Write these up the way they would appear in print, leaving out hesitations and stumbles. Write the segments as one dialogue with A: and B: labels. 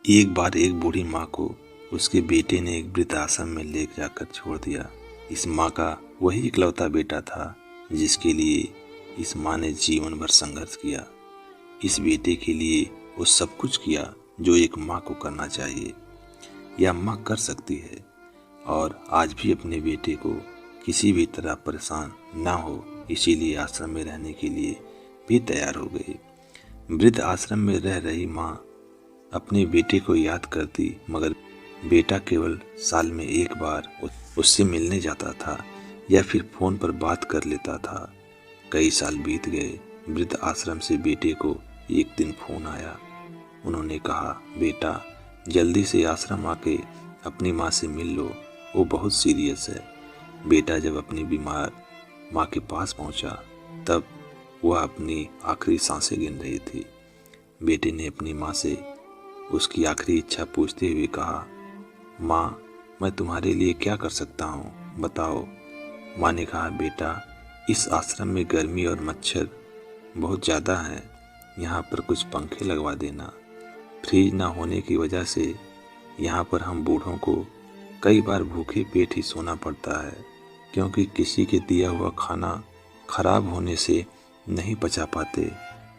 A: एक बार एक बूढ़ी माँ को उसके बेटे ने एक वृद्ध आश्रम में ले जाकर छोड़ दिया। इस माँ का वही इकलौता बेटा था जिसके लिए इस माँ ने जीवन भर संघर्ष किया। इस बेटे के लिए वो सब कुछ किया जो एक माँ को करना चाहिए या माँ कर सकती है, और आज भी अपने बेटे को किसी भी तरह परेशान ना हो इसीलिए आश्रम में रहने के लिए भी तैयार हो गई। वृद्ध आश्रम में रह रही माँ अपने बेटे को याद करती, मगर बेटा केवल साल में एक बार उससे मिलने जाता था या फिर फोन पर बात कर लेता था। कई साल बीत गए। वृद्ध आश्रम से बेटे को एक दिन फोन आया। उन्होंने कहा, बेटा जल्दी से आश्रम आके अपनी माँ से मिल लो, वो बहुत सीरियस है। बेटा जब अपनी बीमार माँ के पास पहुंचा तब वह अपनी आखिरी सांसें गिन रही थी। बेटे ने अपनी माँ से उसकी आखिरी इच्छा पूछते हुए कहा, माँ मैं तुम्हारे लिए क्या कर सकता हूँ, बताओ। माँ ने कहा, बेटा इस आश्रम में गर्मी और मच्छर बहुत ज़्यादा हैं, यहाँ पर कुछ पंखे लगवा देना। फ्रिज ना होने की वजह से यहाँ पर हम बूढ़ों को कई बार भूखे पेट ही सोना पड़ता है, क्योंकि किसी के दिया हुआ खाना खराब होने से नहीं पचा पाते।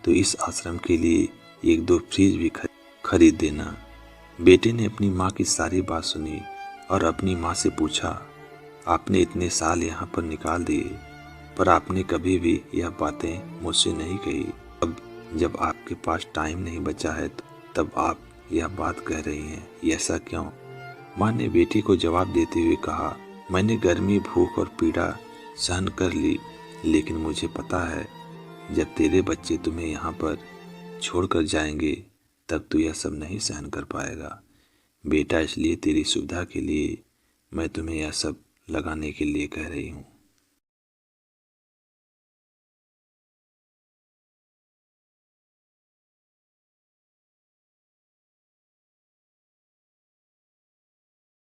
A: तो इस आश्रम के लिए एक दो फ्रिज भी खरीद देना। बेटे ने अपनी माँ की सारी बात सुनी और अपनी माँ से पूछा, आपने इतने साल यहाँ पर निकाल दिए पर आपने कभी भी यह बातें मुझसे नहीं कही। अब जब आपके पास टाइम नहीं बचा है तब आप यह बात कह रही हैं, ऐसा क्यों? माँ ने बेटी को जवाब देते हुए कहा, मैंने गर्मी, भूख और पीड़ा सहन कर ली, लेकिन मुझे पता है जब तेरे बच्चे तुम्हें यहाँ पर छोड़कर जाएंगे तब तू यह सब नहीं सहन कर पाएगा। बेटा इसलिए तेरी सुविधा के लिए मैं तुम्हें यह सब लगाने के लिए कह रही हूँ।